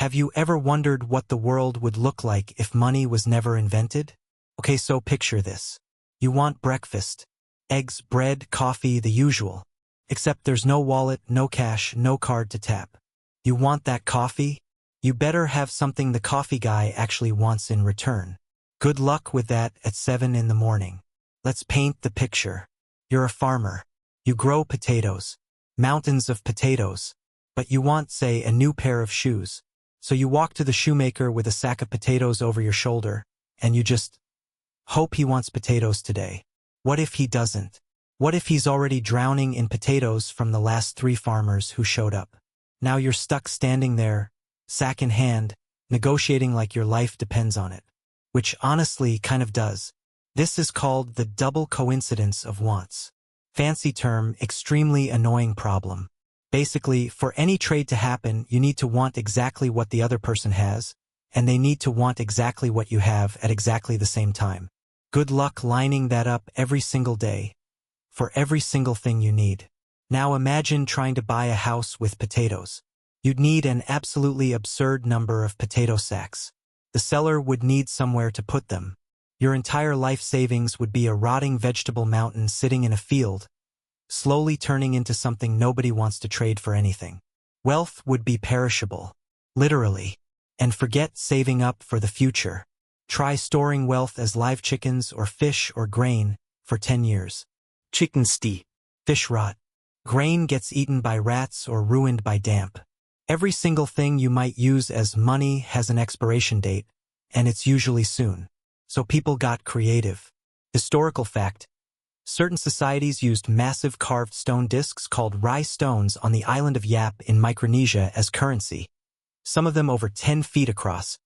Have you ever wondered what the world would look like if money was never invented? Okay, so picture this. You want breakfast. Eggs, bread, coffee, the usual. Except there's no wallet, no cash, no card to tap. You want that coffee? You better have something the coffee guy actually wants in return. Good luck with that at 7 in the morning. Let's paint the picture. You're a farmer. You grow potatoes. Mountains of potatoes. But you want, say, a new pair of shoes. So you walk to the shoemaker with a sack of potatoes over your shoulder, and you just hope he wants potatoes today. What if he doesn't? What if he's already drowning in potatoes from the last 3 farmers who showed up? Now you're stuck standing there, sack in hand, negotiating like your life depends on it. Which honestly kind of does. This is called the double coincidence of wants. Fancy term, extremely annoying problem. Basically, for any trade to happen, you need to want exactly what the other person has, and they need to want exactly what you have at exactly the same time. Good luck lining that up every single day, for every single thing you need. Now imagine trying to buy a house with potatoes. You'd need an absolutely absurd number of potato sacks. The seller would need somewhere to put them. Your entire life savings would be a rotting vegetable mountain sitting in a field, slowly turning into something nobody wants to trade for anything. Wealth would be perishable, literally. And forget saving up for the future. Try storing wealth as live chickens or fish or grain for 10 years. Chicken steep. Fish rot. Grain gets eaten by rats or ruined by damp. Every single thing you might use as money has an expiration date, and it's usually soon. So people got creative. Historical fact. Certain societies used massive carved stone discs called rye stones on the island of Yap in Micronesia as currency. Some of them over 10 feet across.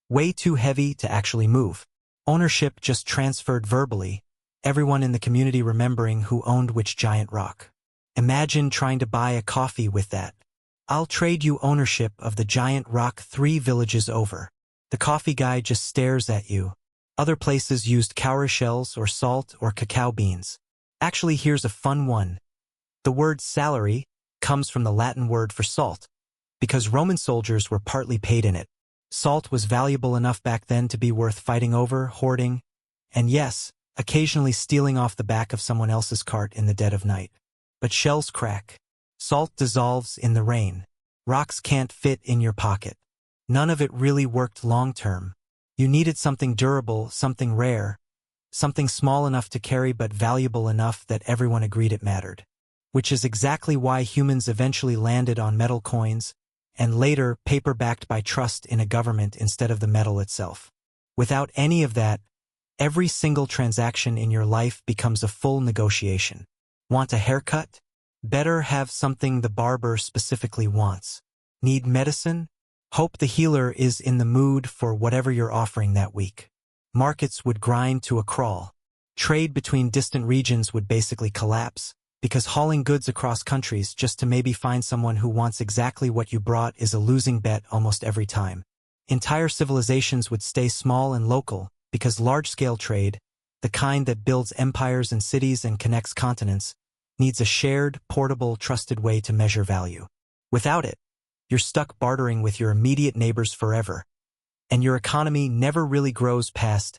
Way too heavy to actually move. Ownership just transferred verbally, everyone in the community remembering who owned which giant rock. Imagine trying to buy a coffee with that. I'll trade you ownership of the giant rock 3 villages over. The coffee guy just stares at you. Other places used cowrie shells or salt or cacao beans. Actually, here's a fun one. The word salary comes from the Latin word for salt, because Roman soldiers were partly paid in it. Salt was valuable enough back then to be worth fighting over, hoarding, and yes, occasionally stealing off the back of someone else's cart in the dead of night. But shells crack. Salt dissolves in the rain. Rocks can't fit in your pocket. None of it really worked long-term. You needed something durable, something rare, something small enough to carry but valuable enough that everyone agreed it mattered. Which is exactly why humans eventually landed on metal coins, and later paper backed by trust in a government instead of the metal itself. Without any of that, every single transaction in your life becomes a full negotiation. Want a haircut? Better have something the barber specifically wants. Need medicine? Hope the healer is in the mood for whatever you're offering that week. Markets would grind to a crawl. Trade between distant regions would basically collapse, because hauling goods across countries just to maybe find someone who wants exactly what you brought is a losing bet almost every time. Entire civilizations would stay small and local, because large-scale trade, the kind that builds empires and cities and connects continents, needs a shared, portable, trusted way to measure value. Without it, you're stuck bartering with your immediate neighbors forever, and your economy never really grows past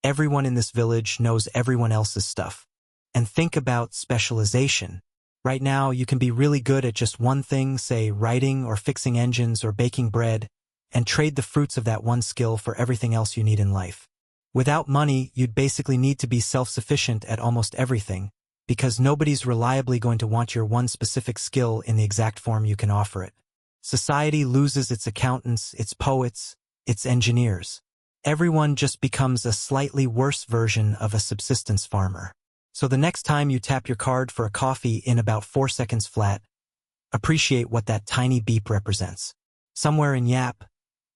everyone in this village knows everyone else's stuff. And think about specialization. Right now, you can be really good at just one thing, say writing or fixing engines or baking bread, and trade the fruits of that one skill for everything else you need in life. Without money, you'd basically need to be self-sufficient at almost everything, because nobody's reliably going to want your one specific skill in the exact form you can offer it. Society loses its accountants, its poets, its engineers. Everyone just becomes a slightly worse version of a subsistence farmer. So the next time you tap your card for a coffee in about 4 seconds flat, appreciate what that tiny beep represents. Somewhere in Yap,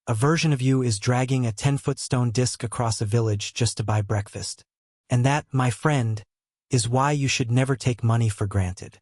a version of you is dragging a 10-foot stone disc across a village just to buy breakfast. And that, my friend, is why you should never take money for granted.